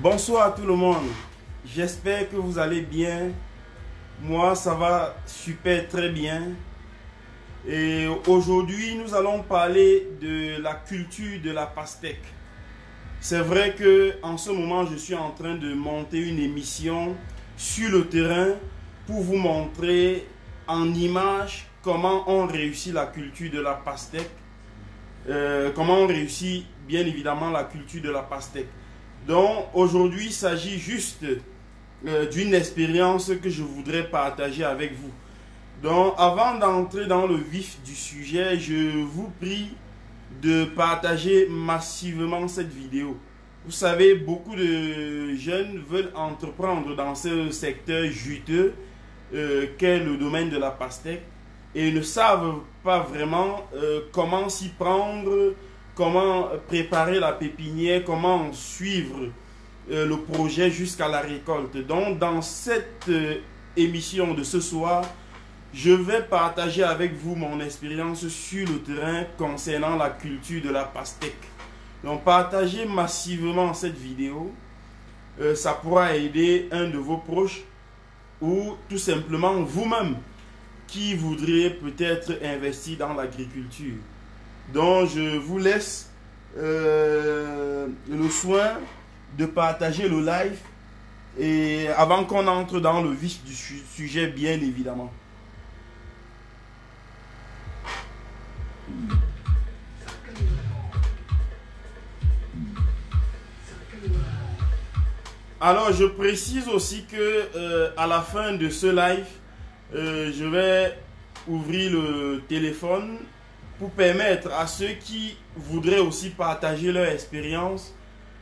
Bonsoir à tout le monde, j'espère que vous allez bien. Moi ça va super très bien. Et aujourd'hui nous allons parler de la culture de la pastèque. C'est vrai que en ce moment je suis en train de monter une émission sur le terrain pour vous montrer en images comment on réussit la culture de la pastèque. Comment on réussit bien évidemment la culture de la pastèque. Donc aujourd'hui il s'agit juste d'une expérience que je voudrais partager avec vous. Donc avant d'entrer dans le vif du sujet, je vous prie de partager massivement cette vidéo. Vous savez, beaucoup de jeunes veulent entreprendre dans ce secteur juteux qu'est le domaine de la pastèque et ne savent pas vraiment comment s'y prendre, comment préparer la pépinière, comment suivre le projet jusqu'à la récolte. Donc dans cette émission de ce soir, je vais partager avec vous mon expérience sur le terrain concernant la culture de la pastèque. Donc partagez massivement cette vidéo, ça pourra aider un de vos proches ou tout simplement vous-même qui voudriez peut-être investir dans l'agriculture. Donc je vous laisse le soin de partager le live et avant qu'on entre dans le vif du sujet bien évidemment. Alors je précise aussi que à la fin de ce live, je vais ouvrir le téléphone pour permettre à ceux qui voudraient aussi partager leur expérience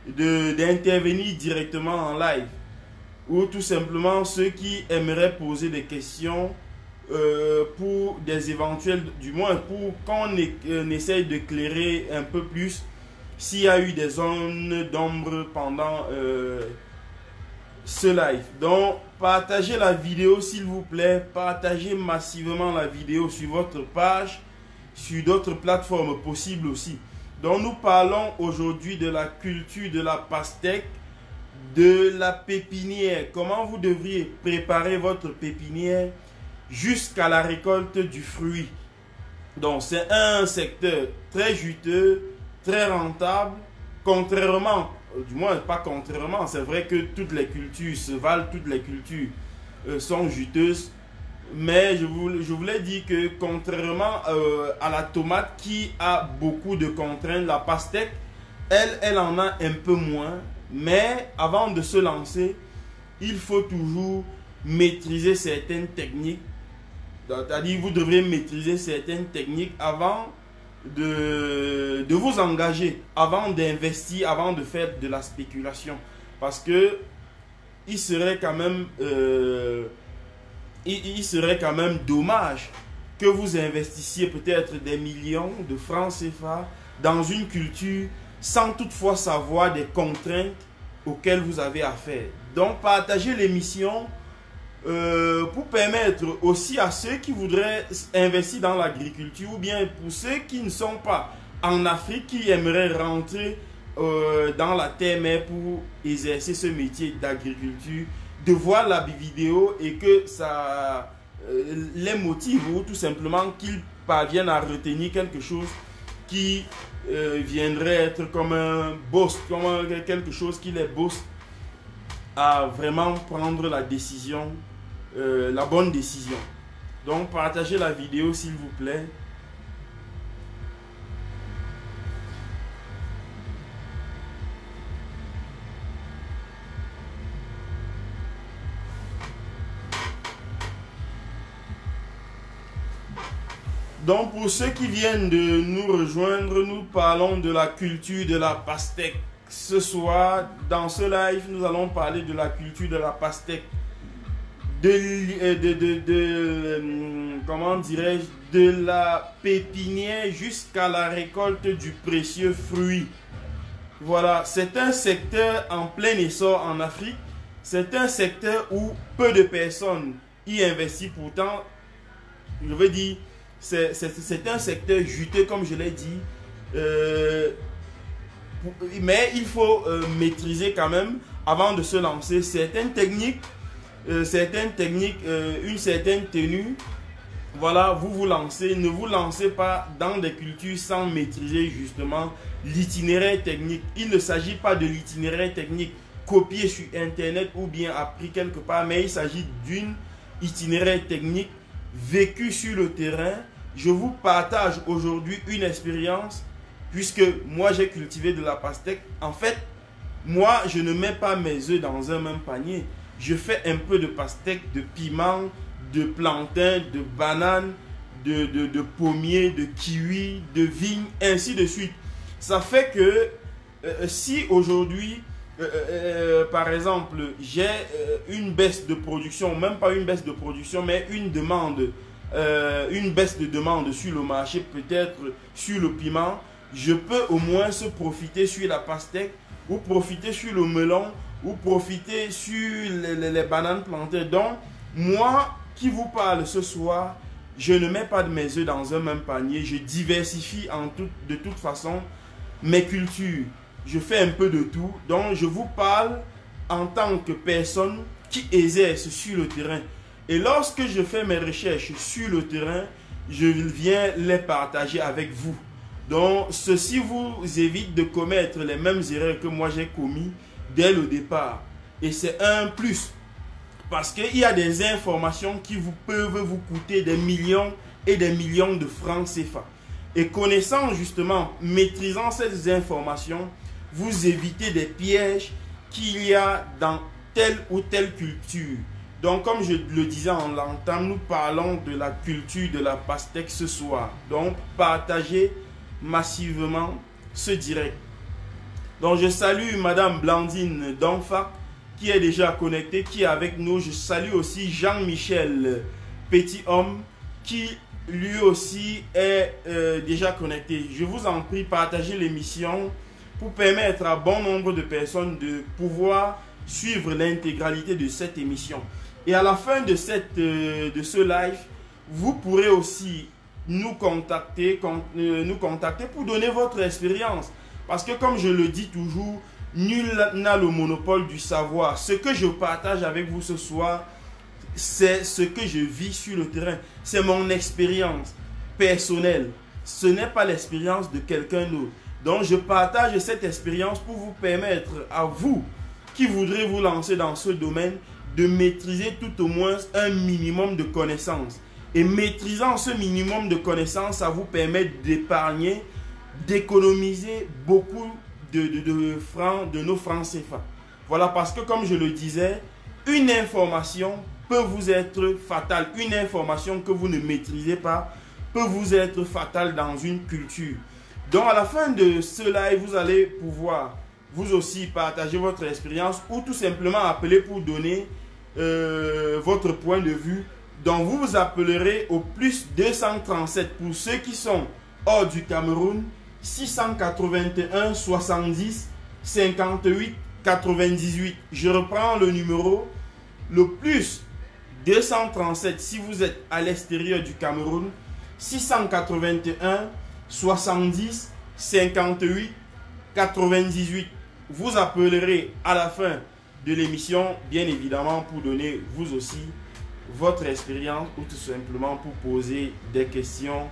d'intervenir directement en live, ou tout simplement ceux qui aimeraient poser des questions pour des éventuels, du moins pour qu'on essaye d'éclairer un peu plus s'il y a eu des zones d'ombre pendant ce live. Donc partagez la vidéo s'il vous plaît, partagez massivement la vidéo sur votre page, sur d'autres plateformes possibles aussi. Donc nous parlons aujourd'hui de la culture de la pastèque, de la pépinière, comment vous devriez préparer votre pépinière jusqu'à la récolte du fruit. Donc c'est un secteur très juteux, très rentable, contrairement, du moins pas contrairement, c'est vrai que toutes les cultures se valent, toutes les cultures sont juteuses, mais je voulais dire que contrairement à la tomate qui a beaucoup de contraintes, la pastèque, elle en a un peu moins, mais avant de se lancer, il faut toujours maîtriser certaines techniques. C'est-à-dire vous devrez maîtriser certaines techniques avant de vous engager, avant d'investir, avant de faire de la spéculation. Parce que il serait quand même dommage que vous investissiez peut-être des millions de francs CFA dans une culture sans toutefois savoir des contraintes auxquelles vous avez affaire. Donc partagez l'émission pour permettre aussi à ceux qui voudraient investir dans l'agriculture ou bien pour ceux qui ne sont pas en Afrique, qui aimeraient rentrer dans la terre-mère pour exercer ce métier d'agriculture, de voir la vidéo et que ça les motive ou tout simplement qu'ils parviennent à retenir quelque chose qui viendrait être comme un boost, comme quelque chose qui les booste à vraiment prendre la décision, la bonne décision. Donc partagez la vidéo s'il vous plaît. Donc pour ceux qui viennent de nous rejoindre, nous parlons de la culture de la pastèque. Ce soir, dans ce live, nous allons parler de la culture de la pastèque. Comment dirais-je, de la pépinière jusqu'à la récolte du précieux fruit. Voilà, c'est un secteur en plein essor en Afrique. C'est un secteur où peu de personnes y investissent. Pourtant, je veux dire, c'est un secteur juteux comme je l'ai dit. Mais il faut maîtriser quand même avant de se lancer certaines techniques, une certaine tenue. Voilà, vous vous lancez. Ne vous lancez pas dans des cultures sans maîtriser justement l'itinéraire technique. Il ne s'agit pas de l'itinéraire technique copié sur internet ou bien appris quelque part, mais il s'agit d'une itinéraire technique vécu sur le terrain. Je vous partage aujourd'hui une expérience puisque moi j'ai cultivé de la pastèque. En fait, moi je ne mets pas mes œufs dans un même panier. Je fais un peu de pastèque, de piment, de plantain, de banane, de pommier, de kiwi, de vigne, ainsi de suite. Ça fait que si aujourd'hui, par exemple, j'ai une baisse de production, même pas une baisse de production, mais une baisse de demande sur le marché, peut-être sur le piment, je peux au moins se profiter sur la pastèque ou profiter sur le melon ou profiter sur les bananes plantées. Donc, moi qui vous parle ce soir, je ne mets pas de mes œufs dans un même panier. Je diversifie de toute façon mes cultures. Je fais un peu de tout. Donc, je vous parle en tant que personne qui exerce sur le terrain. Et lorsque je fais mes recherches sur le terrain, je viens les partager avec vous. Donc, ceci vous évite de commettre les mêmes erreurs que moi j'ai commis dès le départ. Et c'est un plus. Parce qu'il y a des informations qui peuvent vous coûter des millions et des millions de francs CFA. Et connaissant justement, maîtrisant ces informations, vous évitez des pièges qu'il y a dans telle ou telle culture. Donc, comme je le disais en l'entame, nous parlons de la culture de la pastèque ce soir. Donc, partagez massivement ce direct. Donc, je salue Madame Blandine Donfac qui est déjà connectée, qui est avec nous. Je salue aussi Jean-Michel Petit-Homme qui lui aussi est déjà connecté. Je vous en prie, partagez l'émission pour permettre à bon nombre de personnes de pouvoir suivre l'intégralité de cette émission. Et à la fin de ce live, vous pourrez aussi nous contacter pour donner votre expérience. Parce que comme je le dis toujours, nul n'a le monopole du savoir. Ce que je partage avec vous ce soir, c'est ce que je vis sur le terrain. C'est mon expérience personnelle. Ce n'est pas l'expérience de quelqu'un d'autre. Donc je partage cette expérience pour vous permettre à vous qui voudrez vous lancer dans ce domaine de maîtriser tout au moins un minimum de connaissances. Et maîtrisant ce minimum de connaissances, ça vous permet d'épargner, d'économiser beaucoup de francs, de nos francs CFA. Voilà, parce que comme je le disais, une information peut vous être fatale. Une information que vous ne maîtrisez pas peut vous être fatale dans une culture. Donc à la fin de ce live, vous allez pouvoir vous aussi partager votre expérience ou tout simplement appeler pour donner votre point de vue. Donc vous vous appellerez au plus 237 pour ceux qui sont hors du Cameroun, 681 70 58 98. Je reprends le numéro, le plus 237 si vous êtes à l'extérieur du Cameroun, 681 70 58 98. Vous appellerez à la fin de l'émission, bien évidemment, pour donner vous aussi votre expérience ou tout simplement pour poser des questions.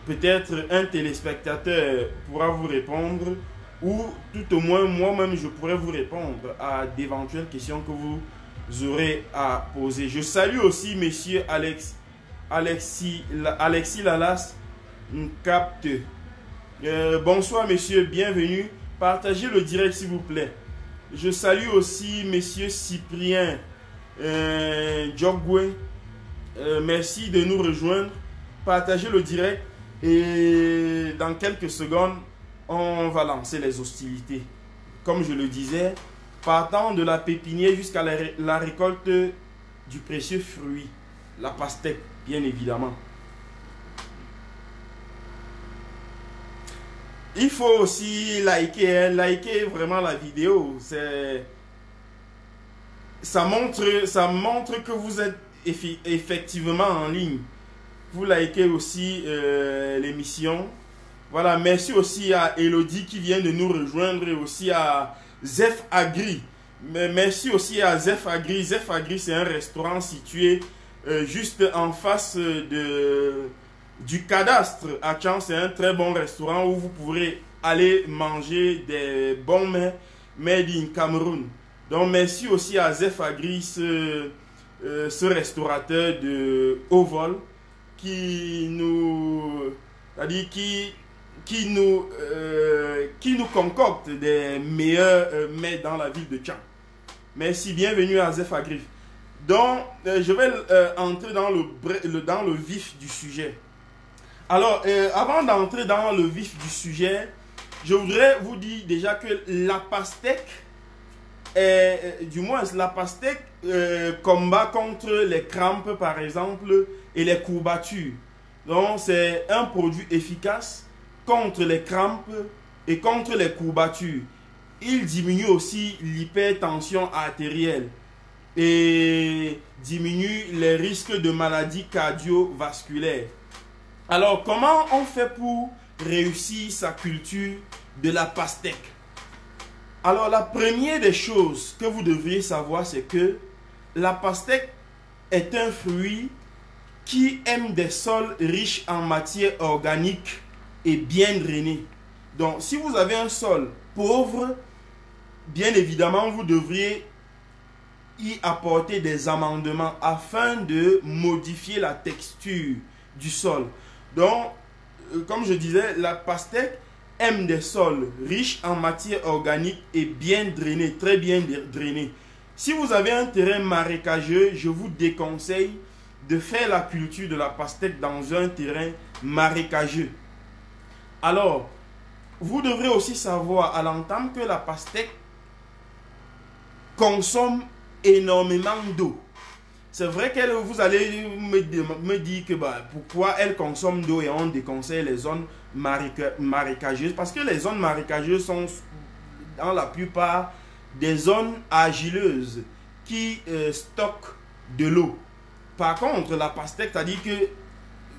Peut-être un téléspectateur pourra vous répondre ou tout au moins moi-même je pourrais vous répondre à d'éventuelles questions que vous aurez à poser. Je salue aussi monsieur Alexis Lalas Capte. Bonsoir monsieur, bienvenue. Partagez le direct s'il vous plaît. Je salue aussi monsieur Cyprien Djogwe. Merci de nous rejoindre. Partagez le direct et dans quelques secondes, on va lancer les hostilités. Comme je le disais, partant de la pépinière jusqu'à la récolte du précieux fruit, la pastèque, bien évidemment. Il faut aussi liker, liker vraiment la vidéo. Ça montre que vous êtes effectivement en ligne. Vous likez aussi l'émission Voilà, merci aussi à Elodie qui vient de nous rejoindre et aussi à Zef Agri. Merci aussi à Zef Agri. Zef Agri, c'est un restaurant situé juste en face du cadastre à Tchang. C'est un très bon restaurant où vous pourrez aller manger des bons mets made in Cameroun. Donc merci aussi à Zef Agri, ce restaurateur de haut vol qui nous, c'est-à-dire qui nous concocte des meilleurs mets dans la ville de Tchang. Merci, bienvenue à Zef Agri. Donc, je vais entrer dans le vif du sujet. Alors, avant d'entrer dans le vif du sujet, je voudrais vous dire déjà que la pastèque, la pastèque combat contre les crampes, par exemple, et les courbatures. Donc, c'est un produit efficace contre les crampes et contre les courbatures. Il diminue aussi l'hypertension artérielle et diminue les risques de maladies cardiovasculaires. Alors, comment on fait pour réussir sa culture de la pastèque? Alors, la première des choses que vous devriez savoir, c'est que la pastèque est un fruit qui aime des sols riches en matière organique et bien drainé. Donc, si vous avez un sol pauvre, bien évidemment, vous devriez y apporter des amendements afin de modifier la texture du sol. Donc, comme je disais, la pastèque aime des sols riches en matière organique et bien drainés, très bien drainés. Si vous avez un terrain marécageux, je vous déconseille de faire la culture de la pastèque dans un terrain marécageux. Alors, vous devrez aussi savoir à l'entame que la pastèque consomme énormément d'eau. C'est vrai que vous allez me dire que pourquoi elle consomme d'eau et on déconseille les zones marécageuses. Parce que les zones marécageuses sont dans la plupart des zones argileuses qui stockent de l'eau. Par contre, la pastèque, c'est-à-dire que,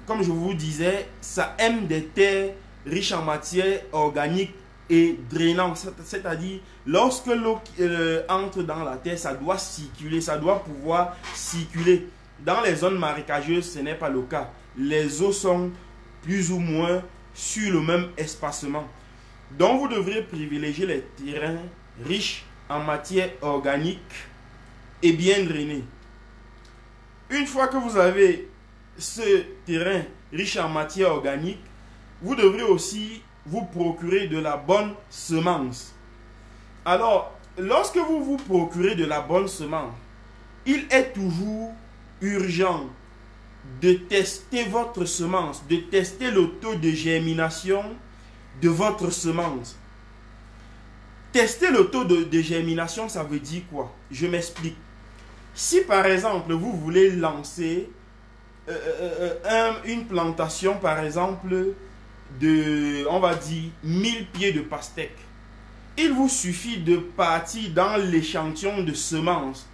comme je vous disais, ça aime des terres riches en matière organique et drainante. C'est-à-dire, lorsque l'eau entre dans la terre, ça doit circuler, ça doit pouvoir circuler. Dans les zones marécageuses, ce n'est pas le cas. Les eaux sont plus ou moins sur le même espacement. Donc, vous devrez privilégier les terrains riches en matière organique et bien drainés. Une fois que vous avez ce terrain riche en matière organique, vous devrez aussi vous procurer de la bonne semence. Alors, lorsque vous vous procurez de la bonne semence, il est toujours urgent de tester votre semence, de tester le taux de germination de votre semence. Tester le taux de germination, ça veut dire quoi? Je m'explique. Si par exemple, vous voulez lancer une plantation, par exemple, de, on va dire, 1000 pieds de pastèque, il vous suffit de partir dans l'échantillon de semences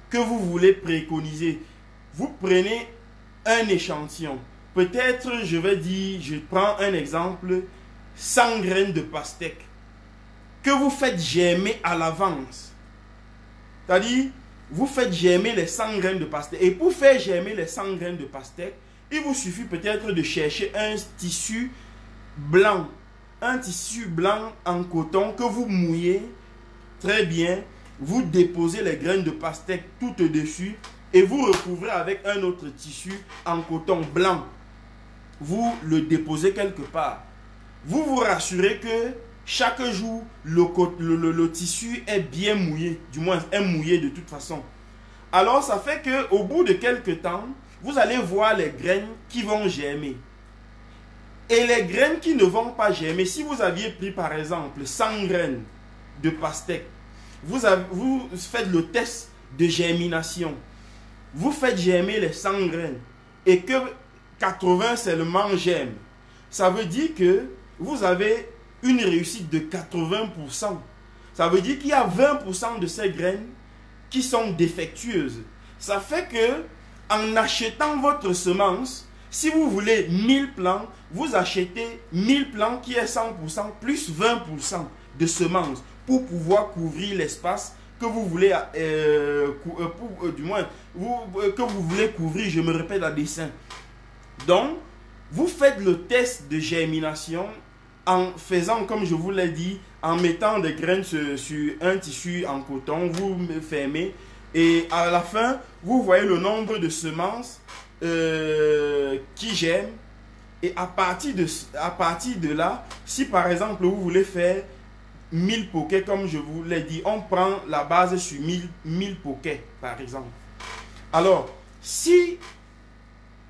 que vous voulez préconiser. Vous prenez un échantillon. Peut-être, je vais dire, je prends un exemple, 100 graines de pastèque que vous faites germer à l'avance. C'est-à-dire, vous faites germer les 100 graines de pastèque. Et pour faire germer les 100 graines de pastèque, il vous suffit peut-être de chercher un tissu blanc. Un tissu blanc en coton que vous mouillez très bien. Vous déposez les graines de pastèque tout au-dessus et vous recouvrez avec un autre tissu en coton blanc. Vous le déposez quelque part. Vous vous rassurez que chaque jour, le tissu est bien mouillé, du moins est mouillé de toute façon. Alors, ça fait qu'au bout de quelques temps, vous allez voir les graines qui vont germer. Et les graines qui ne vont pas germer, si vous aviez pris par exemple 100 graines de pastèque, vous faites le test de germination. Vous faites germer les 100 graines et que 80 seulement germent. Ça veut dire que vous avez une réussite de 80%. Ça veut dire qu'il y a 20% de ces graines qui sont défectueuses. Ça fait que en achetant votre semence, Si vous voulez 1000 plants, vous achetez 1000 plants qui est 100% plus 20% de semences pour pouvoir couvrir l'espace que vous voulez, du moins, que vous voulez couvrir, je me répète à dessein. Donc, vous faites le test de germination en faisant, comme je vous l'ai dit, en mettant des graines sur un tissu en coton, vous fermez et à la fin, vous voyez le nombre de semences qui germent. Et à partir de là, si par exemple vous voulez faire 1000 poquets, comme je vous l'ai dit, on prend la base sur 1000 poquets, par exemple. Alors, si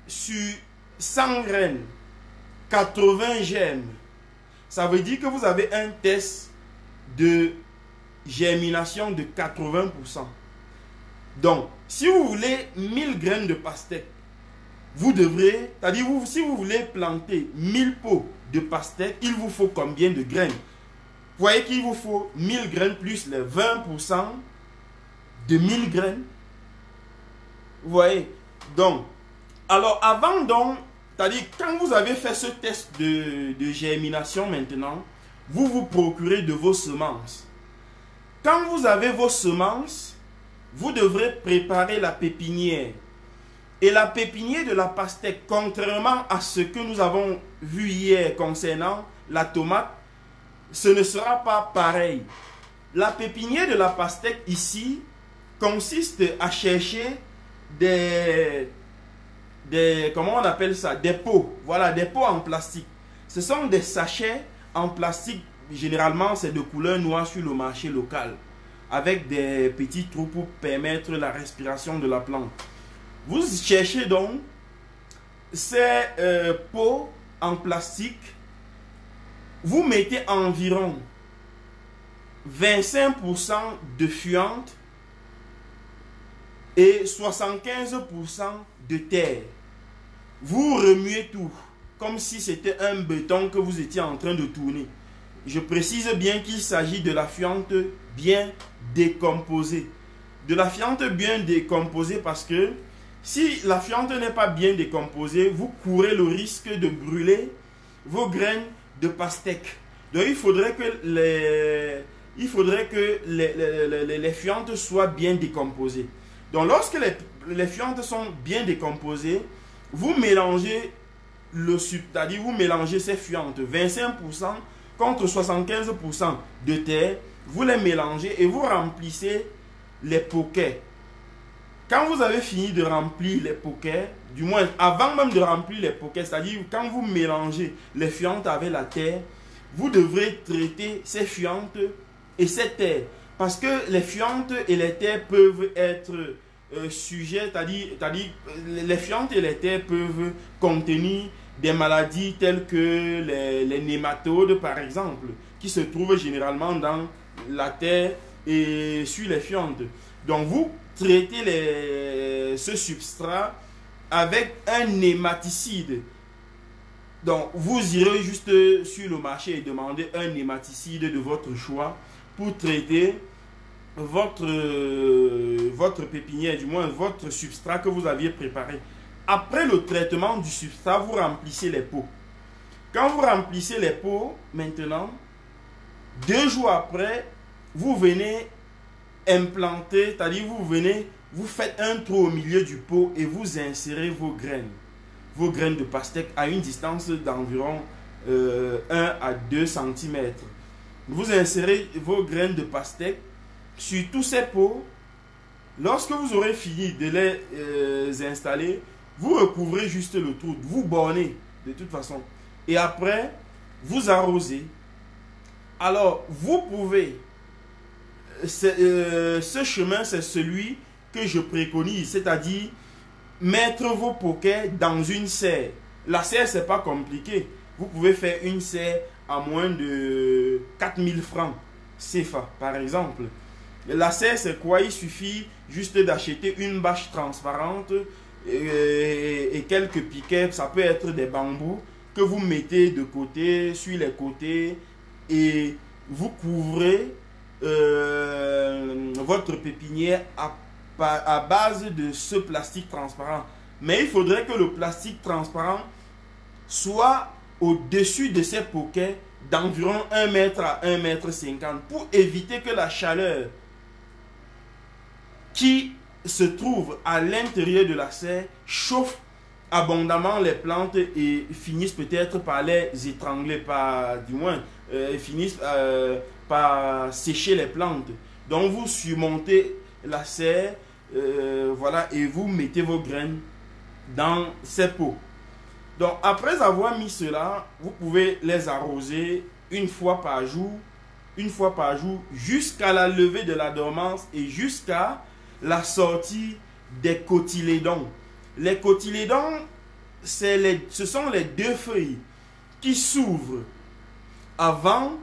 sur 100 graines, 80 germent, ça veut dire que vous avez un test de germination de 80%. Donc, si vous voulez 1000 graines de pastèque, vous devrez, c'est-à-dire si vous voulez planter 1000 pots de pastèque, il vous faut combien de graines? Vous voyez qu'il vous faut 1000 graines plus les 20% de 1000 graines. Vous voyez? Donc, alors avant donc, c'est-à-dire quand vous avez fait ce test de germination maintenant, vous vous procurez de vos semences. Quand vous avez vos semences, vous devrez préparer la pépinière. Et la pépinière de la pastèque, contrairement à ce que nous avons vu hier concernant la tomate, ce ne sera pas pareil. La pépinière de la pastèque ici consiste à chercher comment on appelle ça? Des pots. Voilà, des pots en plastique. Ce sont des sachets en plastique. Généralement, c'est de couleur noire sur le marché local, avec des petits trous pour permettre la respiration de la plante. Vous cherchez donc ces pots en plastique. Vous mettez environ 25% de fiente et 75% de terre. Vous remuez tout comme si c'était un béton que vous étiez en train de tourner. Je précise bien qu'il s'agit de la fiente bien décomposée. De la fiente bien décomposée parce que si la fiente n'est pas bien décomposée, vous courez le risque de brûler vos graines de pastèque. Donc il faudrait que les fientes soient bien décomposées. Donc lorsque les fientes sont bien décomposées, vous mélangez c'est-à-dire vous mélangez ces fientes, 25% contre 75% de terre, vous les mélangez et vous remplissez les poquets. Quand vous avez fini de remplir les poquets, du moins avant même de remplir les poquets, c'est-à-dire quand vous mélangez les fientes avec la terre, vous devrez traiter ces fientes et ces terres. Parce que les fientes et les terres peuvent être sujets, c'est-à-dire les fientes et les terres peuvent contenir des maladies telles que les nématodes par exemple, qui se trouvent généralement dans la terre et sur les fientes. Donc vous traitez ce substrat avec un nématicide. Donc vous irez juste sur le marché et demander un nématicide de votre choix pour traiter votre pépinière, du moins votre substrat que vous aviez préparé. Après le traitement du substrat, vous remplissez les pots. Quand vous remplissez les pots, maintenant, 2 jours après, vous venez implanter, c'est-à-dire vous faites un trou au milieu du pot et vous insérez vos graines de pastèque à une distance d'environ 1 à 2 cm. Vous insérez vos graines de pastèque sur tous ces pots. Lorsque vous aurez fini de les installer, vous recouvrez juste le trou, vous bornez de toute façon. Et après, vous arrosez. Alors, vous pouvez, ce chemin, c'est celui que je préconise, c'est-à-dire mettre vos poquets dans une serre. La serre, c'est pas compliqué. Vous pouvez faire une serre à moins de 4000 francs CFA, par exemple. La serre, c'est quoi? Il suffit juste d'acheter une bâche transparente et quelques piquets. Ça peut être des bambous que vous mettez de côté, sur les côtés, et vous couvrez votre pépinière à base de ce plastique transparent. Mais il faudrait que le plastique transparent soit au-dessus de ces poquets d'environ 1 mètre à 1 mètre 50 pour éviter que la chaleur qui se trouve à l'intérieur de la serre chauffe abondamment les plantes et finissent peut-être par les étrangler, du moins finissent par sécher les plantes. Donc vous surmontez la serre, voilà, et vous mettez vos graines dans ces pots. Donc après avoir mis cela, vous pouvez les arroser une fois par jour jusqu'à la levée de la dormance et jusqu'à la sortie des cotylédons. Les cotylédons, ce sont les deux feuilles qui s'ouvrent avant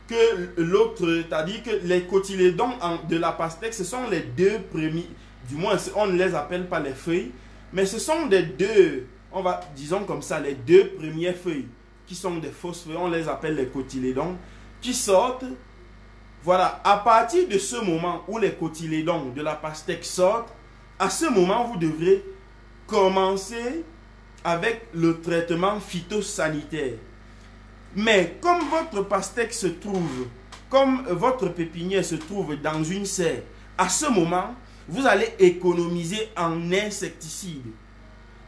que l'autre, c'est-à-dire que les cotylédons de la pastèque, ce sont les deux premiers, du moins on ne les appelle pas les feuilles, mais ce sont des deux, disons comme ça, les deux premières feuilles qui sont des fausses feuilles, on les appelle les cotylédons, qui sortent. Voilà, à partir de ce moment où les cotylédons de la pastèque sortent, à ce moment, vous devrez commencer avec le traitement phytosanitaire. Mais comme votre pastèque se trouve, comme votre pépinière se trouve dans une serre, à ce moment, vous allez économiser en insecticides.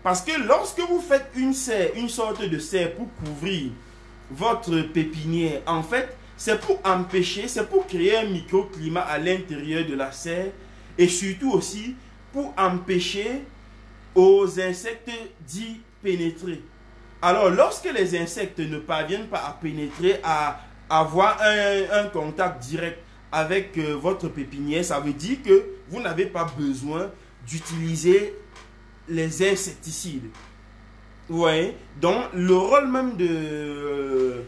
Parce que lorsque vous faites une serre, une sorte de serre pour couvrir votre pépinière, en fait, c'est pour empêcher, c'est pour créer un microclimat à l'intérieur de la serre et surtout aussi pour empêcher aux insectes d'y pénétrer. Alors, lorsque les insectes ne parviennent pas à pénétrer, à avoir un contact direct avec votre pépinière, ça veut dire que vous n'avez pas besoin d'utiliser les insecticides. Vous voyez? Donc, le rôle même de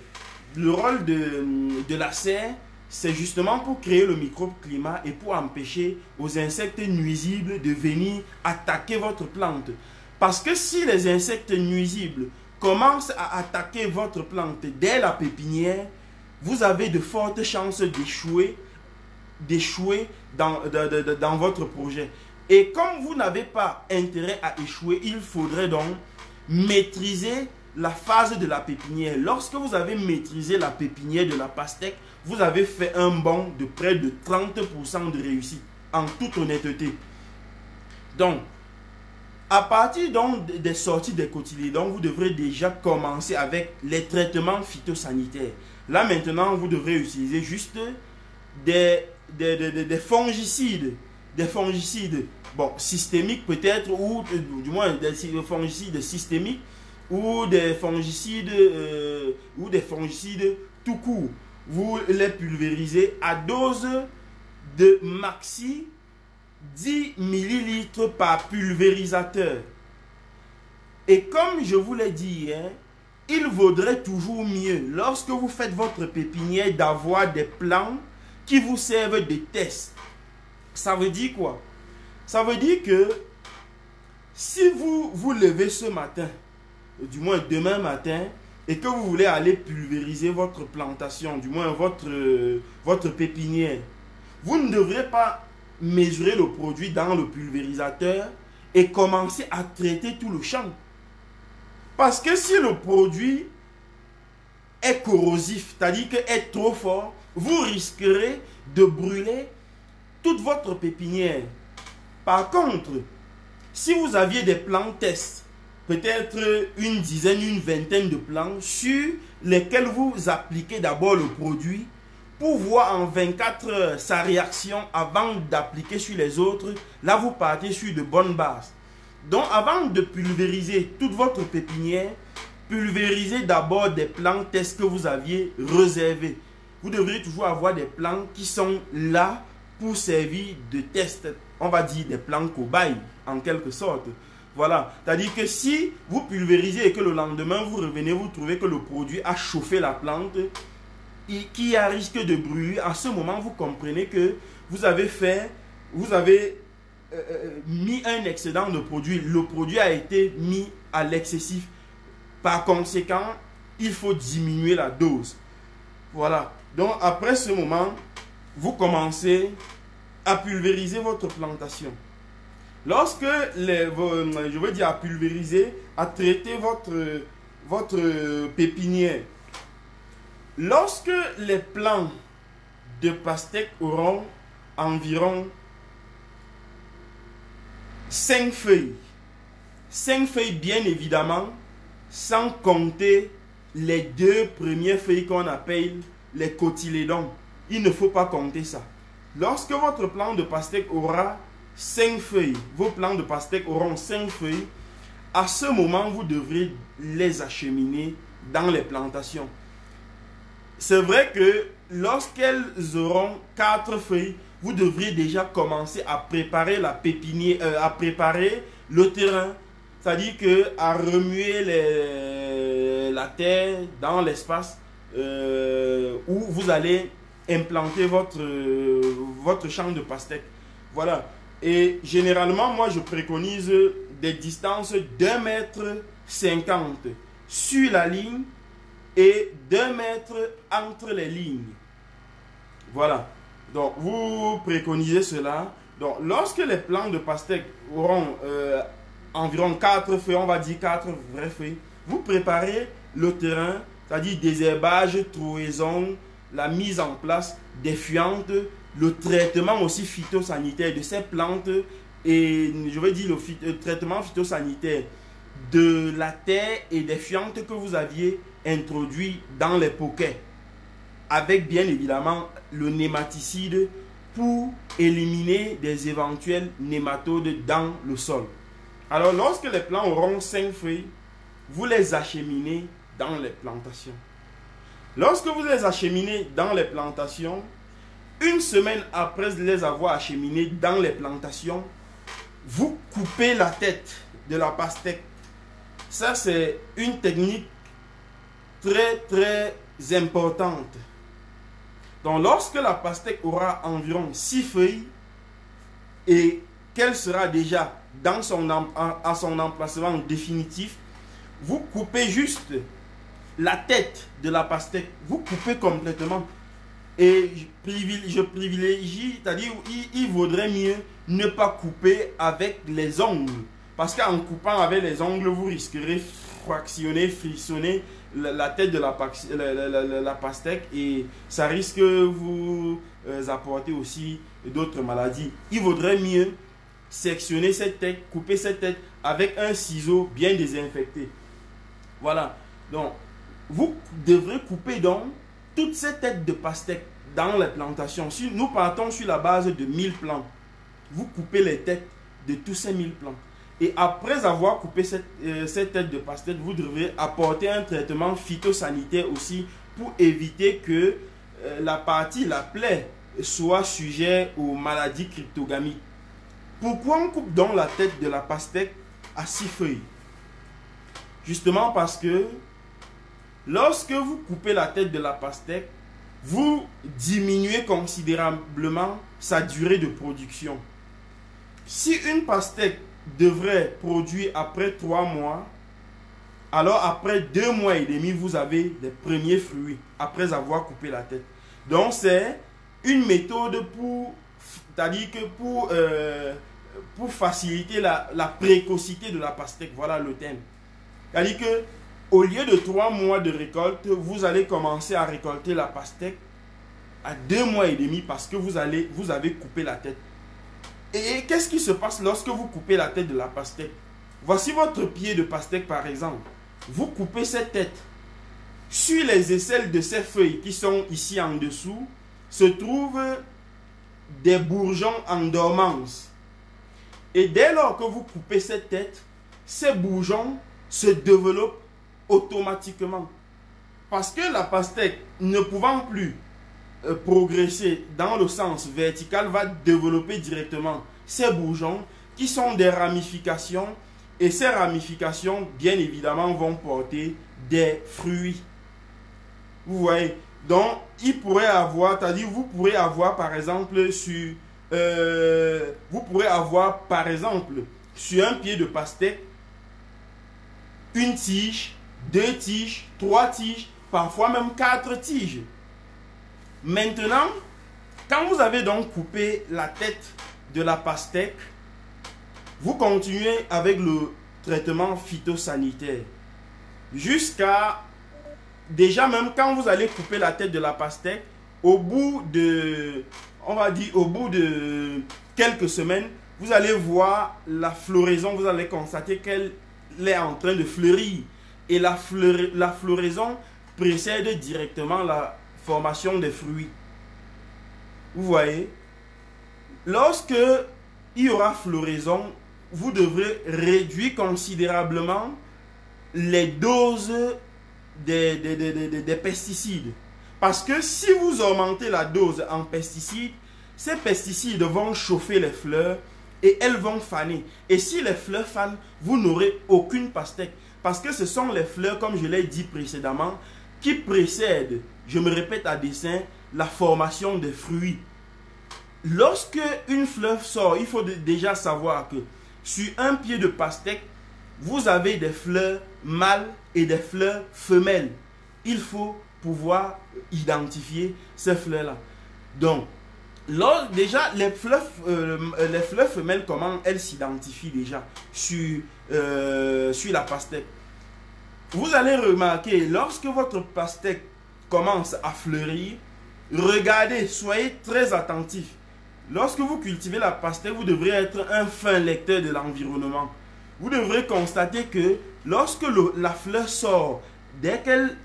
la serre, c'est justement pour créer le microclimat et pour empêcher aux insectes nuisibles de venir attaquer votre plante. Parce que si les insectes nuisibles commencent à attaquer votre plante dès la pépinière, vous avez de fortes chances d'échouer dans votre projet. Et comme vous n'avez pas intérêt à échouer, il faudrait donc maîtriser la phase de la pépinière. Lorsque vous avez maîtrisé la pépinière de la pastèque, vous avez fait un bond de près de 30% de réussite, en toute honnêteté. Donc, à partir donc des sorties des cotylédons, vous devrez déjà commencer avec les traitements phytosanitaires. Là maintenant, vous devrez utiliser juste des fongicides. Des fongicides, bon, systémiques peut-être, ou du moins des fongicides systémiques, ou des fongicides tout court. Vous les pulvérisez à dose de maxi 10 ml par pulvérisateur. Et comme je vous l'ai dit, il vaudrait toujours mieux, lorsque vous faites votre pépinière, d'avoir des plants qui vous servent de test. Ça veut dire quoi? Ça veut dire que si vous vous levez ce matin, du moins demain matin, et que vous voulez aller pulvériser votre plantation, du moins votre pépinière, vous ne devrez pas mesurer le produit dans le pulvérisateur et commencer à traiter tout le champ. Parce que si le produit est corrosif, c'est-à-dire qu'il est trop fort, vous risquerez de brûler toute votre pépinière. Par contre, si vous aviez des plants test, peut-être une dizaine, une vingtaine de plants sur lesquels vous appliquez d'abord le produit pour voir en 24 heures sa réaction avant d'appliquer sur les autres, là vous partez sur de bonnes bases. Donc avant de pulvériser toute votre pépinière, pulvérisez d'abord des plants test que vous aviez réservés. Vous devriez toujours avoir des plants qui sont là pour servir de test, on va dire des plants cobayes en quelque sorte. Voilà, c'est-à-dire que si vous pulvérisez et que le lendemain vous revenez, vous trouvez que le produit a chauffé la plante, qui a risque de brûler, à ce moment vous comprenez que vous avez mis un excédent de produit. Le produit a été mis à l'excessif. Par conséquent, il faut diminuer la dose. Voilà, donc après ce moment, vous commencez à pulvériser votre plantation. Lorsque je veux dire à pulvériser, à traiter votre pépinière, lorsque les plants de pastèque auront environ 5 feuilles, 5 feuilles bien évidemment, sans compter les 2 premières feuilles qu'on appelle les cotylédons. Il ne faut pas compter ça. Lorsque votre plant de pastèque aura 5 feuilles, vos plants de pastèque auront 5 feuilles, à ce moment, vous devrez les acheminer dans les plantations. C'est vrai que lorsqu'elles auront 4 feuilles, vous devriez déjà commencer à préparer la pépinière, à préparer le terrain. C'est-à-dire à remuer la terre dans l'espace où vous allez implanter votre champ de pastèque. Voilà. Et généralement, moi, je préconise des distances d'1,50 m sur la ligne et 2 mètres entre les lignes. Voilà. Donc, vous préconisez cela. Donc, lorsque les plants de pastèque auront environ 4 feuilles, on va dire 4 vraies feuilles, vous préparez le terrain, c'est-à-dire désherbage, trouaison, la mise en place des fuyantes, le traitement aussi phytosanitaire de ces plantes et je veux dire le traitement phytosanitaire de la terre et des fientes que vous aviez introduit dans les poquets avec bien évidemment le nématicide pour éliminer des éventuels nématodes dans le sol. Alors lorsque les plants auront 5 feuilles, vous les acheminez dans les plantations. Lorsque vous les acheminez dans les plantations, une semaine après les avoir acheminés dans les plantations, vous coupez la tête de la pastèque. Ça, c'est une technique très, très importante. Donc, lorsque la pastèque aura environ 6 feuilles et qu'elle sera déjà à son emplacement définitif, vous coupez juste la tête de la pastèque. Vous coupez complètement. Et je privilégie, c'est-à-dire il vaudrait mieux ne pas couper avec les ongles. Parce qu'en coupant avec les ongles, vous risquerez fractionner, frissonner la tête de la pastèque et ça risque de vous apporter aussi d'autres maladies. Il vaudrait mieux sectionner cette tête, couper cette tête avec un ciseau bien désinfecté. Voilà. Donc, vous devrez couper donc toutes ces têtes de pastèque dans les plantations. Si nous partons sur la base de 1000 plants, vous coupez les têtes de tous ces 1000 plants. Et après avoir coupé cette tête de pastèque, vous devrez apporter un traitement phytosanitaire aussi pour éviter que la plaie, soit sujet aux maladies cryptogamiques. Pourquoi on coupe donc la tête de la pastèque à 6 feuilles? Justement parce que lorsque vous coupez la tête de la pastèque, vous diminuez considérablement sa durée de production. Si une pastèque devrait produire après 3 mois, alors après 2 mois et demi, vous avez les premiers fruits après avoir coupé la tête. Donc c'est une méthode c'est-à-dire que pour faciliter la précocité de la pastèque. Voilà le thème. C'est-à-dire que au lieu de 3 mois de récolte, vous allez commencer à récolter la pastèque à 2 mois et demi parce que vous avez coupé la tête. Et qu'est-ce qui se passe lorsque vous coupez la tête de la pastèque? Voici votre pied de pastèque par exemple. Vous coupez cette tête. Sur les aisselles de ces feuilles qui sont ici en dessous, se trouvent des bourgeons en dormance. Et dès lors que vous coupez cette tête, ces bourgeons se développent automatiquement. Parce que la pastèque, ne pouvant plus progresser dans le sens vertical, va développer directement ces bourgeons qui sont des ramifications. Et ces ramifications, bien évidemment, vont porter des fruits. Vous voyez? Donc, il pourrait avoir, c'est-à-dire vous pourrez avoir par exemple sur un pied de pastèque, une tige, 2 tiges, 3 tiges, parfois même 4 tiges. Maintenant, quand vous avez donc coupé la tête de la pastèque, Vous continuez avec le traitement phytosanitaire. Jusqu'à... Déjà même quand vous allez couper la tête de la pastèque, au bout de... On va dire au bout de quelques semaines, vous allez voir la floraison, vous allez constater qu'elle est en train de fleurir. Et la floraison précède directement la formation des fruits. Vous voyez? Lorsque il y aura floraison, vous devrez réduire considérablement les doses des pesticides. Parce que si vous augmentez la dose en pesticides, ces pesticides vont chauffer les fleurs et elles vont faner. Et si les fleurs fanent, vous n'aurez aucune pastèque. Parce que ce sont les fleurs, comme je l'ai dit précédemment, qui précèdent, je me répète à dessein, la formation des fruits. Lorsque une fleur sort, il faut déjà savoir que sur un pied de pastèque, vous avez des fleurs mâles et des fleurs femelles. Il faut pouvoir identifier ces fleurs-là. Donc, déjà, les fleurs femelles, comment elles s'identifient déjà sur la pastèque? Vous allez remarquer, lorsque votre pastèque commence à fleurir, regardez, soyez très attentifs. Lorsque vous cultivez la pastèque, vous devrez être un fin lecteur de l'environnement. Vous devrez constater que lorsque la fleur sort, dès qu'elle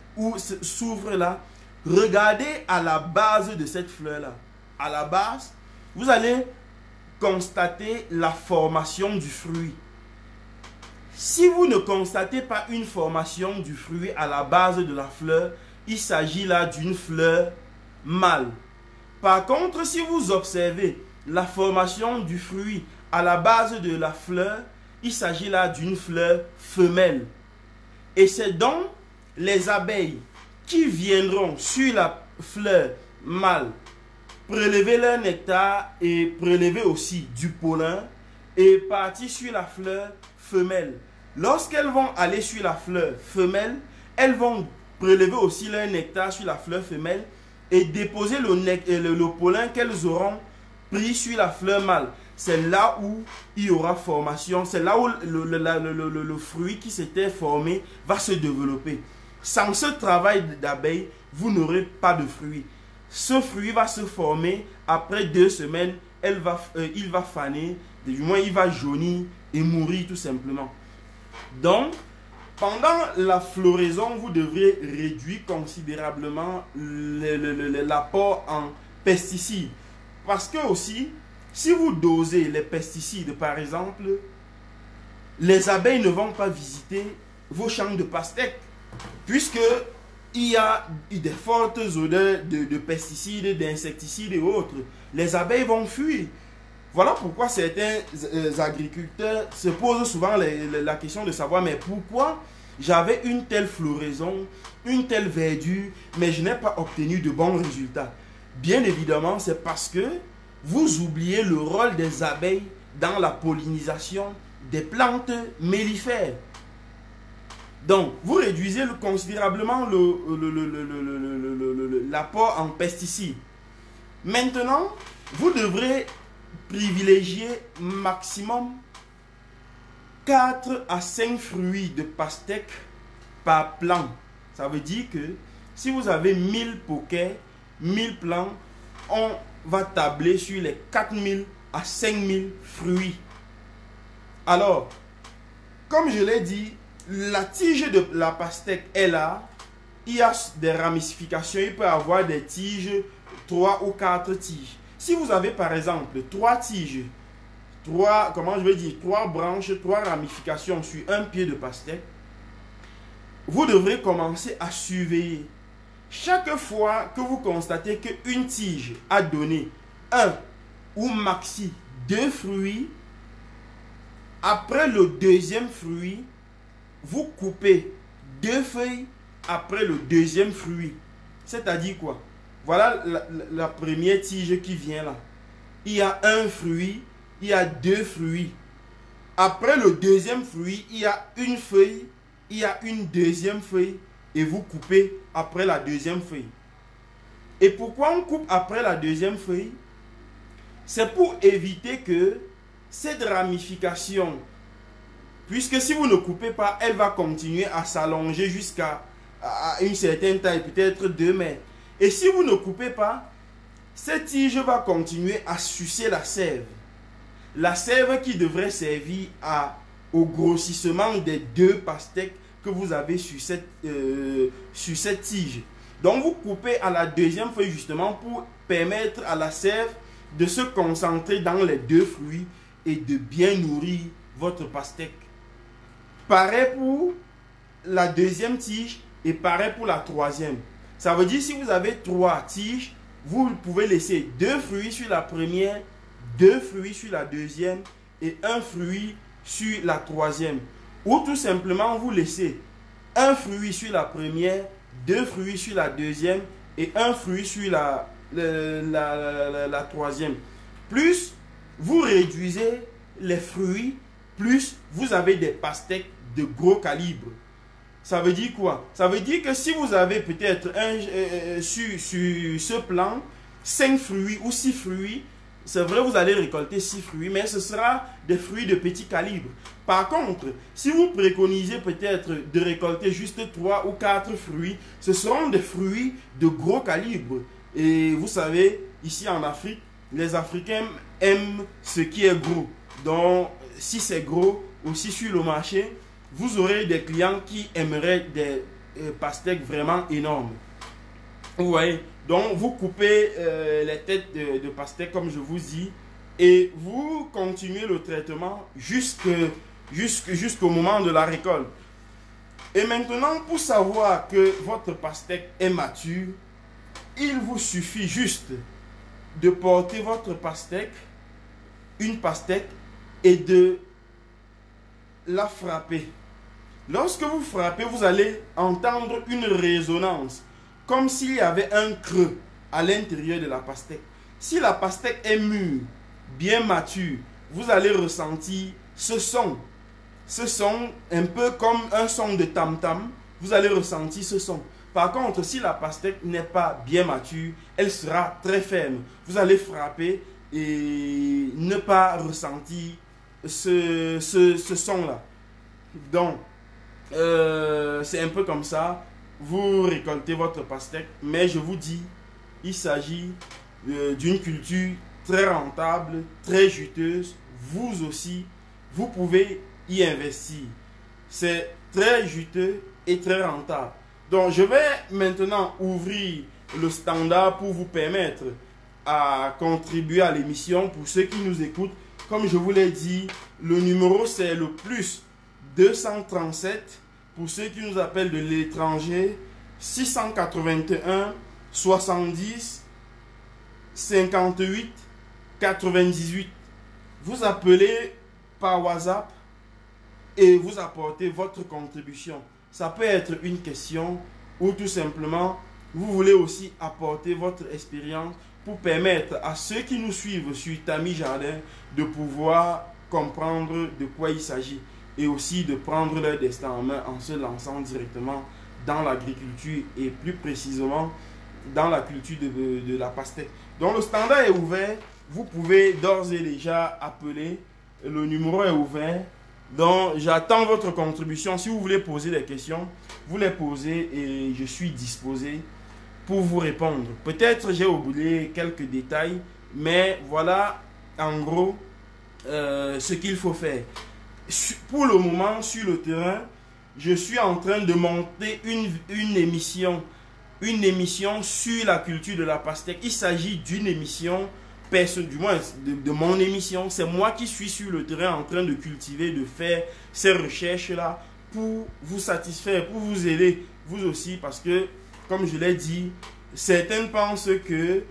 s'ouvre là, regardez à la base de cette fleur-là. À la base, vous allez constater la formation du fruit. Si vous ne constatez pas une formation du fruit à la base de la fleur, il s'agit là d'une fleur mâle. Par contre, si vous observez la formation du fruit à la base de la fleur, il s'agit là d'une fleur femelle. Et c'est donc les abeilles qui viendront sur la fleur mâle prélever leur nectar et prélever aussi du pollen et partir sur la fleur femelle. Lorsqu'elles vont aller sur la fleur femelle, elles vont prélever aussi leur nectar sur la fleur femelle et déposer le pollen qu'elles auront pris sur la fleur mâle. C'est là où il y aura formation, c'est là où le fruit qui s'était formé va se développer. Sans ce travail d'abeille, vous n'aurez pas de fruit. Ce fruit va se former après 2 semaines, il va faner, du moins il va jaunir et mourir tout simplement. Donc, pendant la floraison, vous devrez réduire considérablement l'apport en pesticides. Parce que aussi, si vous dosez les pesticides par exemple, les abeilles ne vont pas visiter vos champs de pastèques. Puisque il y a des fortes odeurs de pesticides, d'insecticides et autres. Les abeilles vont fuir. Voilà pourquoi certains agriculteurs se posent souvent la question de savoir mais pourquoi j'avais une telle floraison, une telle verdure, mais je n'ai pas obtenu de bons résultats. Bien évidemment, c'est parce que vous oubliez le rôle des abeilles dans la pollinisation des plantes mellifères. Donc, vous réduisez considérablement l'apport en pesticides. Maintenant, vous devrez privilégier maximum 4 à 5 fruits de pastèque par plant. Ça veut dire que si vous avez 1000 poquets, 1000 plants, on va tabler sur les 4000 à 5000 fruits. Alors, comme je l'ai dit, la tige de la pastèque est là. Il y a des ramifications. Il peut y avoir des tiges, 3 ou 4 tiges. Si vous avez par exemple 3 tiges, 3 branches, 3 ramifications sur un pied de pastèque, vous devrez commencer à surveiller. Chaque fois que vous constatez qu'une tige a donné 1 ou maxi 2 fruits, après le deuxième fruit, vous coupez 2 feuilles après le deuxième fruit. C'est-à-dire quoi? Voilà la première tige qui vient là. Il y a un fruit, il y a 2 fruits. Après le deuxième fruit, il y a une feuille, il y a une deuxième feuille et vous coupez après la deuxième feuille. Et pourquoi on coupe après la deuxième feuille? C'est pour éviter que cette ramification, puisque si vous ne coupez pas, elle va continuer à s'allonger jusqu'à une certaine taille, peut-être 2 mètres. Et si vous ne coupez pas, cette tige va continuer à sucer la sève. La sève qui devrait servir au grossissement des 2 pastèques que vous avez sur cette tige. Donc vous coupez à la deuxième feuille justement pour permettre à la sève de se concentrer dans les 2 fruits et de bien nourrir votre pastèque. Pareil pour la deuxième tige et pareil pour la troisième. Ça veut dire si vous avez 3 tiges, vous pouvez laisser 2 fruits sur la première, 2 fruits sur la deuxième et 1 fruit sur la troisième. Ou tout simplement vous laissez 1 fruit sur la première, 2 fruits sur la deuxième et 1 fruit sur la troisième. Plus vous réduisez les fruits, plus vous avez des pastèques de gros calibre. Ça veut dire quoi? Ça veut dire que si vous avez peut-être sur ce plan 5 fruits ou 6 fruits, c'est vrai vous allez récolter 6 fruits, mais ce sera des fruits de petit calibre. Par contre, si vous préconisez peut-être de récolter juste 3 ou 4 fruits, ce seront des fruits de gros calibre. Et vous savez, ici en Afrique, les Africains aiment ce qui est gros. Donc, si c'est gros, aussi sur le marché, vous aurez des clients qui aimeraient des pastèques vraiment énormes. Vous voyez? Donc, vous coupez les têtes de pastèques, comme je vous dis, et vous continuez le traitement jusqu'au moment de la récolte. Et maintenant, pour savoir que votre pastèque est mature, il vous suffit juste de porter votre pastèque, une pastèque, et de la frapper. Lorsque vous frappez, vous allez entendre une résonance, comme s'il y avait un creux à l'intérieur de la pastèque. Si la pastèque est mûre, bien mature, vous allez ressentir ce son. Ce son, un peu comme un son de tam-tam, vous allez ressentir ce son. Par contre, si la pastèque n'est pas bien mature, elle sera très ferme. Vous allez frapper et ne pas ressentir ce son-là. Donc, c'est un peu comme ça. Vous récoltez votre pastèque, mais je vous dis, il s'agit d'une culture très rentable, très juteuse. Vous aussi, vous pouvez y investir. C'est très juteux et très rentable. Donc, je vais maintenant ouvrir le standard pour vous permettre à contribuer à l'émission. Pour ceux qui nous écoutent, comme je vous l'ai dit, le numéro c'est le plus 237. Pour ceux qui nous appellent de l'étranger, 681 70 58 98. Vous appelez par WhatsApp et vous apportez votre contribution. Ça peut être une question ou tout simplement, vous voulez aussi apporter votre expérience pour permettre à ceux qui nous suivent sur Tami Jardin de pouvoir comprendre de quoi il s'agit et aussi de prendre leur destin en main en se lançant directement dans l'agriculture et plus précisément dans la culture de la pastèque. Donc le standard est ouvert, vous pouvez d'ores et déjà appeler, le numéro est ouvert. Donc j'attends votre contribution. Si vous voulez poser des questions, vous les posez et je suis disposé pour vous répondre. Peut-être j'ai oublié quelques détails, mais voilà en gros ce qu'il faut faire. Pour le moment, sur le terrain, je suis en train de monter une émission sur la culture de la pastèque. Il s'agit d'une émission, du moins de mon émission. C'est moi qui suis sur le terrain en train de cultiver, de faire ces recherches-là pour vous satisfaire, pour vous aider, vous aussi, parce que, comme je l'ai dit, certains pensent que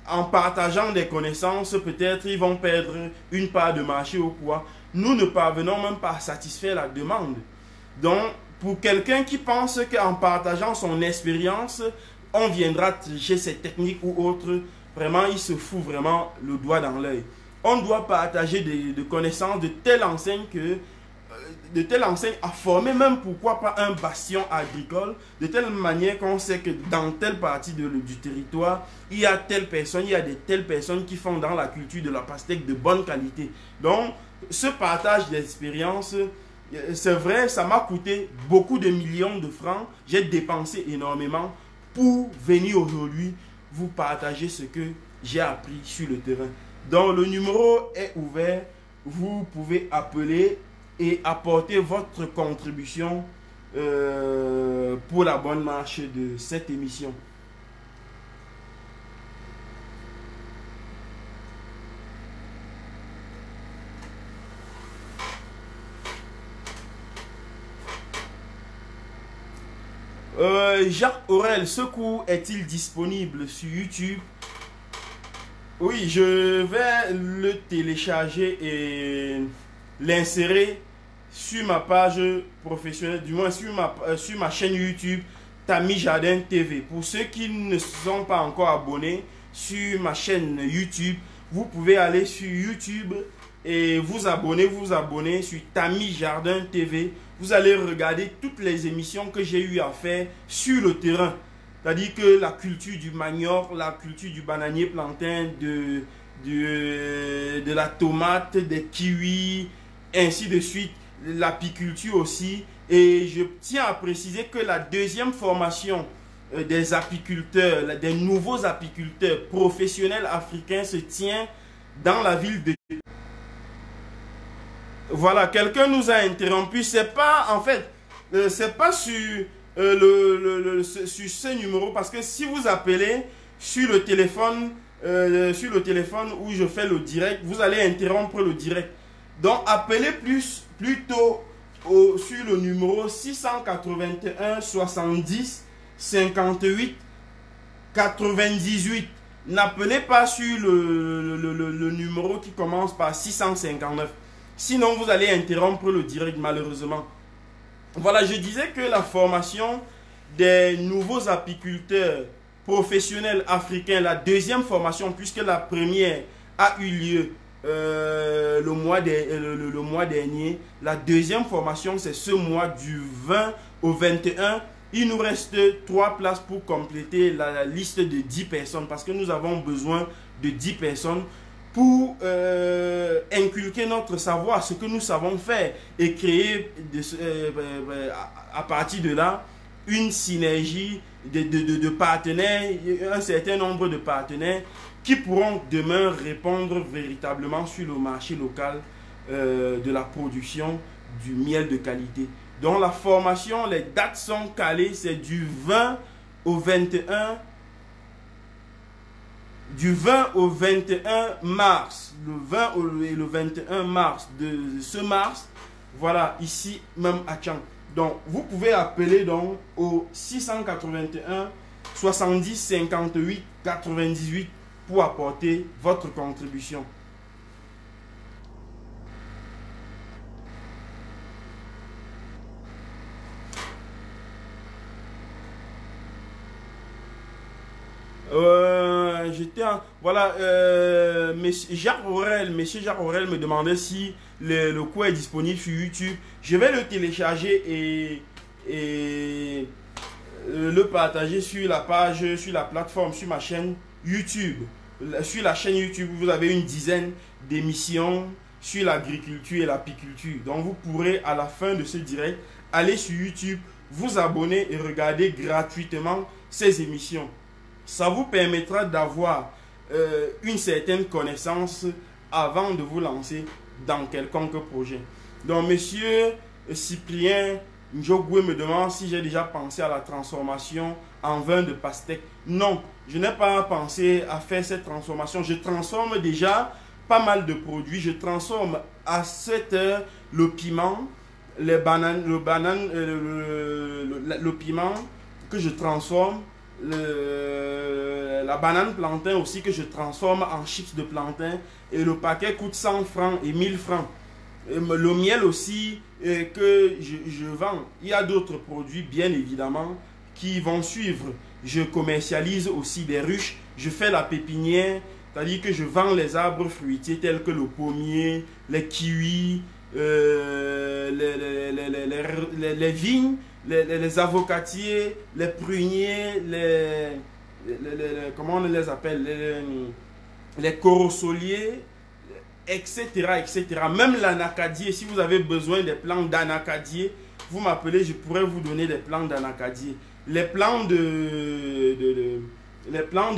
en partageant des connaissances, peut-être ils vont perdre une part de marché au poids. Nous ne parvenons même pas à satisfaire la demande. Donc, pour quelqu'un qui pense qu'en partageant son expérience, on viendra tricher ses techniques ou autres, vraiment, il se fout vraiment le doigt dans l'œil. On doit partager des connaissances de telle enseigne que de telle enseigne a formé même pourquoi pas un bastion agricole, de telle manière qu'on sait que dans telle partie du territoire, il y a telle personne, il y a telles personnes qui font dans la culture de la pastèque de bonne qualité. Donc, ce partage d'expérience, c'est vrai, ça m'a coûté beaucoup de millions de francs. J'ai dépensé énormément pour venir aujourd'hui vous partager ce que j'ai appris sur le terrain. Donc, le numéro est ouvert. Vous pouvez appeler et apporter votre contribution pour la bonne marche de cette émission. Jacques Aurel, ce cours est-il disponible sur YouTube? Oui, je vais le télécharger et l'insérer sur ma page professionnelle, du moins sur ma chaîne YouTube Tami Jardin TV. Pour ceux qui ne sont pas encore abonnés sur ma chaîne YouTube, vous pouvez aller sur YouTube et vous abonner sur Tami Jardin TV. Vous allez regarder toutes les émissions que j'ai eu à faire sur le terrain. C'est-à-dire que la culture du manioc, la culture du bananier plantain, de la tomate, des kiwis, ainsi de suite, l'apiculture aussi. Et je tiens à préciser que la deuxième formation des apiculteurs, des nouveaux apiculteurs professionnels africains se tient dans la ville de... Voilà, quelqu'un nous a interrompu. C'est pas, en fait, c'est pas sur... sur ce numéro, parce que si vous appelez sur le téléphone où je fais le direct, vous allez interrompre le direct. Donc appelez plutôt sur le numéro 681 70 58 98. N'appelez pas sur le numéro qui commence par 659. Sinon vous allez interrompre le direct malheureusement. Voilà, je disais que la formation des nouveaux apiculteurs professionnels africains, la deuxième formation, puisque la première a eu lieu le mois dernier, la deuxième formation, c'est ce mois du 20 au 21. Il nous reste 3 places pour compléter la liste de 10 personnes, parce que nous avons besoin de 10 personnes pour inculquer notre savoir, ce que nous savons faire, et créer à partir de là une synergie de partenaires, un certain nombre de partenaires qui pourront demain répondre véritablement sur le marché local de la production du miel de qualité. Donc la formation, les dates sont calées, c'est du 20 au 21 mars, le 20 et le 21 mars de ce mars, voilà, ici même à Tchang. Donc, vous pouvez appeler donc au 681 70 58 98 pour apporter votre contribution. Voilà, monsieur Jacques Aurel me demandait si le cours est disponible sur YouTube. Je vais le télécharger et le partager sur la page, sur la plateforme, sur ma chaîne YouTube. Sur la chaîne YouTube, vous avez une dizaine d'émissions sur l'agriculture et l'apiculture. Donc vous pourrez à la fin de ce direct aller sur YouTube, vous abonner et regarder gratuitement ces émissions. Ça vous permettra d'avoir une certaine connaissance avant de vous lancer dans quelconque projet. Donc, monsieur Cyprien Njogwe me demande si j'ai déjà pensé à la transformation en vin de pastèque. Non, je n'ai pas pensé à faire cette transformation. Je transforme déjà pas mal de produits. Je transforme à cette heure le piment, les bananes, le piment que je transforme. La banane plantain aussi que je transforme en chips de plantain, et le paquet coûte 100 francs et 1000 francs. Le miel aussi que je vends. Il y a d'autres produits bien évidemment qui vont suivre. Je commercialise aussi des ruches, je fais la pépinière, c'est-à-dire que je vends les arbres fruitiers tels que le pommier, les kiwis, les vignes, les avocatiers, les pruniers, comment on les appelle, les corosoliers, etc., etc. Même l'anacadier, si vous avez besoin des plants d'anacadier, vous m'appelez, je pourrais vous donner des plants d'anacadier. Les plants de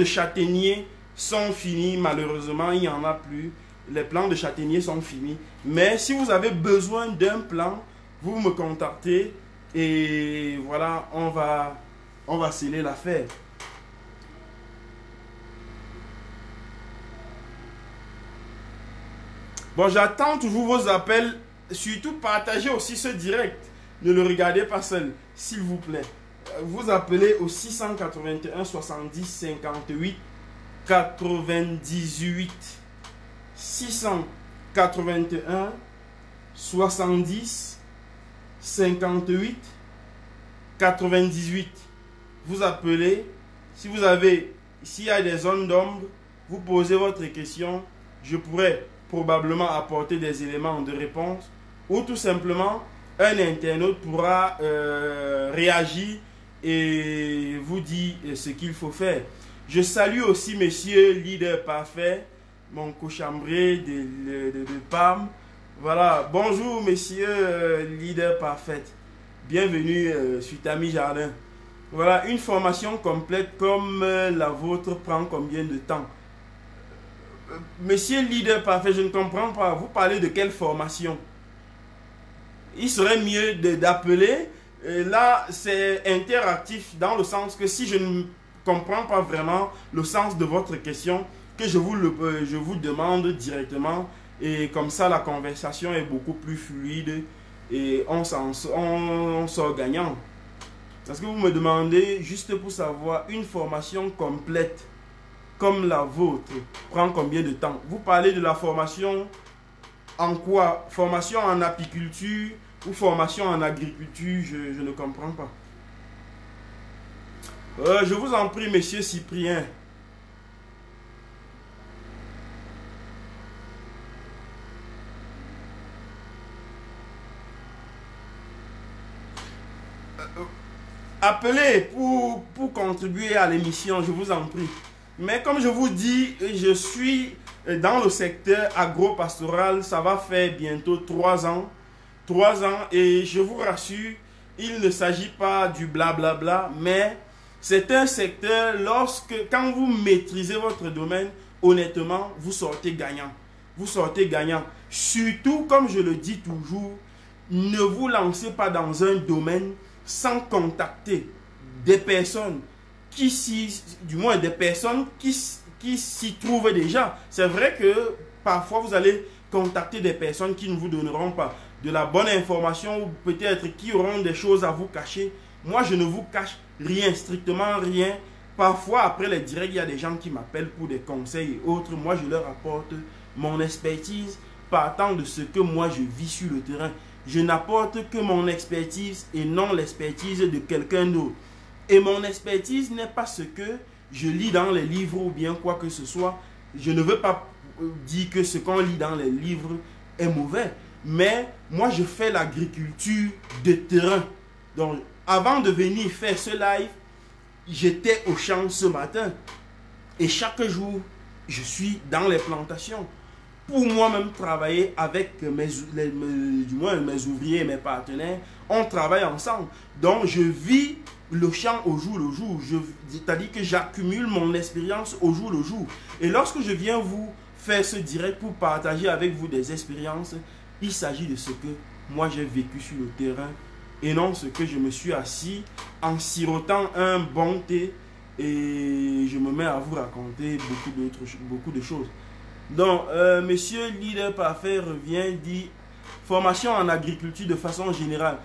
châtaignier sont finis, malheureusement, il n'y en a plus. Les plants de châtaignier sont finis. Mais si vous avez besoin d'un plant, vous me contactez et voilà, on va sceller l'affaire. Bon, j'attends toujours vos appels. Surtout, partagez aussi ce direct. Ne le regardez pas seul, s'il vous plaît. Vous appelez au 681 70 58 98. 681 70 58 98. Vous appelez. S'il y a des zones d'ombre, vous posez votre question. Je pourrais probablement apporter des éléments de réponse, ou tout simplement un internaute pourra réagir et vous dire ce qu'il faut faire. Je salue aussi monsieur leader parfait, mon cochambré de PAM. Voilà, bonjour monsieur leader parfait, bienvenue sur Tami Jardin. Voilà, une formation complète comme la vôtre prend combien de temps? Monsieur leader parfait, je ne comprends pas. Vous parlez de quelle formation? Il serait mieux d'appeler. Là, c'est interactif dans le sens que si je ne comprends pas vraiment le sens de votre question, que je vous demande directement. Et comme ça, la conversation est beaucoup plus fluide et on sort gagnant. Parce que vous me demandez, juste pour savoir, une formation complète comme la vôtre prend combien de temps? Vous parlez de la formation en quoi? Formation en apiculture ou formation en agriculture? Je ne comprends pas. Je vous en prie, monsieur Cyprien. Appelez pour contribuer à l'émission, je vous en prie. Mais comme je vous dis, je suis dans le secteur agro-pastoral, ça va faire bientôt 3 ans. 3 ans et je vous rassure, il ne s'agit pas du blablabla, mais c'est un secteur, quand vous maîtrisez votre domaine, honnêtement, vous sortez gagnant. Vous sortez gagnant. Surtout, comme je le dis toujours, ne vous lancez pas dans un domaine sans contacter des personnes qui s'y trouvent déjà. C'est vrai que parfois vous allez contacter des personnes qui ne vous donneront pas de la bonne information ou peut-être qui auront des choses à vous cacher. Moi, je ne vous cache rien, strictement rien. Parfois, après les directs, il y a des gens qui m'appellent pour des conseils et autres. Moi, je leur apporte mon expertise partant de ce que moi, je vis sur le terrain. Je n'apporte que mon expertise et non l'expertise de quelqu'un d'autre. Et mon expertise n'est pas ce que je lis dans les livres ou bien quoi que ce soit. Je ne veux pas dire que ce qu'on lit dans les livres est mauvais. Mais moi, je fais l'agriculture de terrain. Donc, avant de venir faire ce live, j'étais au champ ce matin. Et chaque jour, je suis dans les plantations. Pour moi-même travailler avec mes ouvriers et mes partenaires, on travaille ensemble. Donc, je vis le champ au jour le jour. C'est-à-dire que j'accumule mon expérience au jour le jour. Et lorsque je viens vous faire ce direct pour partager avec vous des expériences, il s'agit de ce que moi j'ai vécu sur le terrain et non ce que je me suis assis en sirotant un bon thé et je me mets à vous raconter beaucoup de choses. Donc, monsieur leader parfait revient, dit formation en agriculture de façon générale.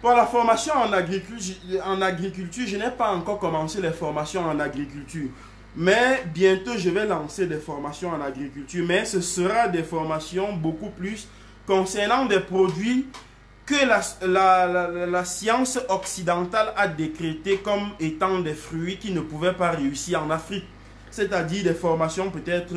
Pour la formation en agriculture, je n'ai pas encore commencé les formations en agriculture. Mais bientôt, je vais lancer des formations en agriculture. Mais ce sera des formations beaucoup plus concernant des produits que la science occidentale a décrété comme étant des fruits qui ne pouvaient pas réussir en Afrique. C'est-à-dire des formations peut-être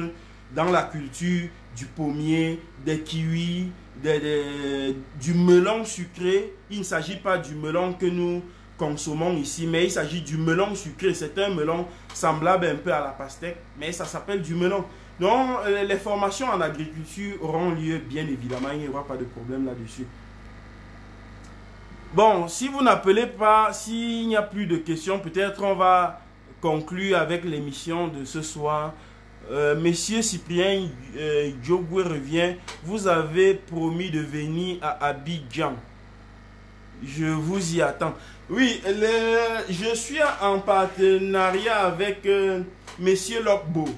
dans la culture du pommier, des kiwis, du melon sucré. Il ne s'agit pas du melon que nous consommons ici, mais il s'agit du melon sucré. C'est un melon semblable un peu à la pastèque, mais ça s'appelle du melon. Donc, les formations en agriculture auront lieu, bien évidemment, il n'y aura pas de problème là-dessus. Bon, si vous n'appelez pas, s'il n'y a plus de questions, peut-être on va conclure avec l'émission de ce soir. Monsieur Cyprien Diogwe revient. Vous avez promis de venir à Abidjan. Je vous y attends. Oui, je suis en partenariat avec Monsieur Lokbo.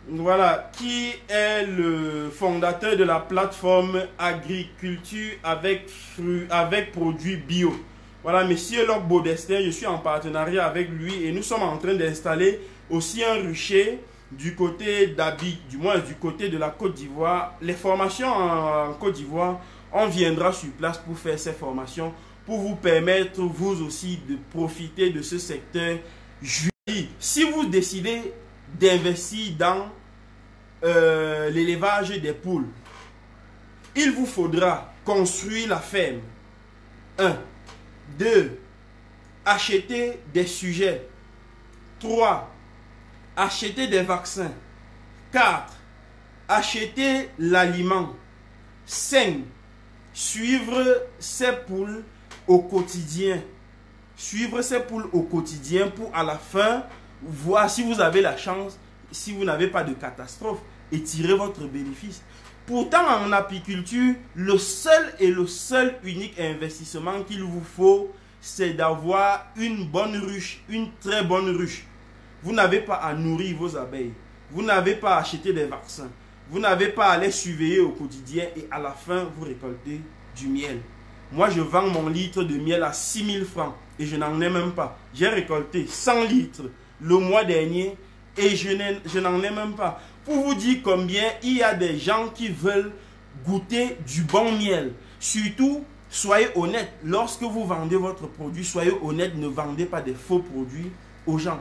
Voilà, qui est le fondateur de la plateforme agriculture avec produits bio. Voilà, Monsieur Lokbo Destin, je suis en partenariat avec lui et nous sommes en train d'installer aussi un rucher du côté d'Abidjan, du moins du côté de la Côte d'Ivoire. Les formations en Côte d'Ivoire, on viendra sur place pour faire ces formations, pour vous permettre vous aussi de profiter de ce secteur. Si vous décidez d'investir dans l'élevage des poules, il vous faudra construire la ferme. 1. 2. Acheter des sujets. 3. Acheter des vaccins. 4. Acheter l'aliment. 5. Suivre ces poules au quotidien. Suivre ces poules au quotidien pour à la fin voir si vous avez la chance, si vous n'avez pas de catastrophe, et tirer votre bénéfice. Pourtant, en apiculture, le seul unique investissement qu'il vous faut, c'est d'avoir une bonne ruche, une très bonne ruche. Vous n'avez pas à nourrir vos abeilles. Vous n'avez pas à acheter des vaccins. Vous n'avez pas à les surveiller au quotidien et à la fin, vous récoltez du miel. Moi, je vends mon litre de miel à 6 000 francs et je n'en ai même pas. J'ai récolté 100 litres le mois dernier et je n'en ai même pas. Pour vous dire combien il y a des gens qui veulent goûter du bon miel. Surtout, soyez honnête. Lorsque vous vendez votre produit, soyez honnête. Ne vendez pas des faux produits aux gens.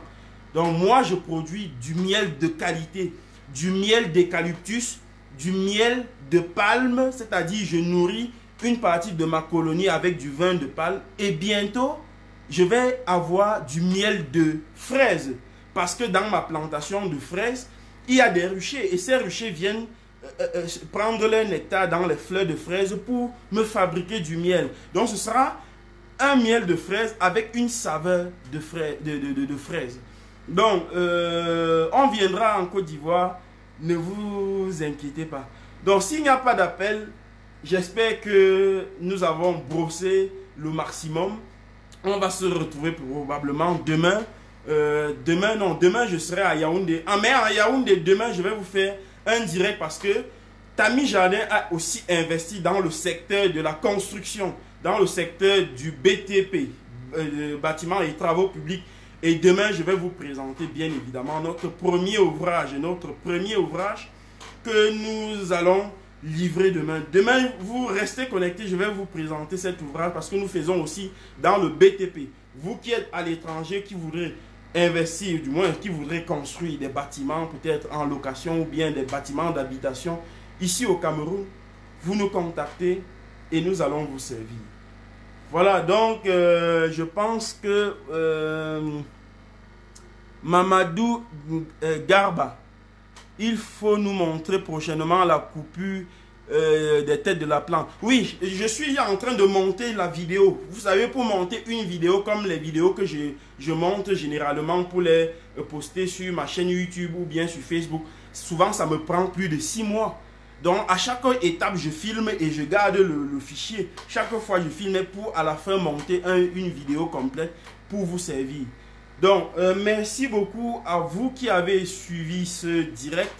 Donc moi, je produis du miel de qualité. Du miel d'eucalyptus, du miel de palme. C'est-à-dire, je nourris une partie de ma colonie avec du vin de palme. Et bientôt, je vais avoir du miel de fraise. Parce que dans ma plantation de fraises, il y a des ruchers. Et ces ruchers viennent prendre leur nectar dans les fleurs de fraises pour me fabriquer du miel. Donc ce sera un miel de fraise avec une saveur de fraise. Donc, on viendra en Côte d'Ivoire. Ne vous inquiétez pas. Donc, s'il n'y a pas d'appel, j'espère que nous avons brossé le maximum. On va se retrouver probablement demain. Demain je serai à Yaoundé. Ah, mais à Yaoundé, demain, je vais vous faire un direct parce que Tami Jardin a aussi investi dans le secteur de la construction, dans le secteur du BTP, bâtiments et travaux publics. Et demain, je vais vous présenter bien évidemment notre premier ouvrage que nous allons livrer demain. Demain, vous restez connectés, je vais vous présenter cet ouvrage parce que nous faisons aussi dans le BTP. Vous qui êtes à l'étranger, qui voudrez investir, du moins qui voudrez construire des bâtiments peut-être en location ou bien des bâtiments d'habitation ici au Cameroun, vous nous contactez et nous allons vous servir. Voilà, donc je pense que Mamadou Garba, il faut nous montrer prochainement la coupure des têtes de la plante. Oui, je suis en train de monter la vidéo. Vous savez, pour monter une vidéo comme les vidéos que je monte généralement pour les poster sur ma chaîne YouTube ou bien sur Facebook, souvent ça me prend plus de 6 mois. Donc à chaque étape, je filme et je garde le fichier. Chaque fois, je filme pour à la fin monter une vidéo complète pour vous servir. Donc, merci beaucoup à vous qui avez suivi ce direct.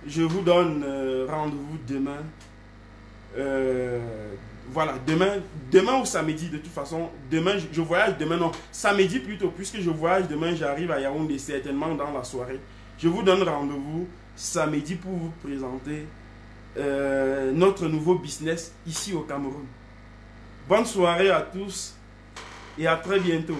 Je vous donne rendez-vous demain. Voilà, demain ou samedi, de toute façon. Demain, je voyage demain, non, samedi plutôt, puisque je voyage demain, j'arrive à Yaoundé certainement dans la soirée. Je vous donne rendez-vous samedi pour vous présenter notre nouveau business ici au Cameroun. Bonne soirée à tous et à très bientôt.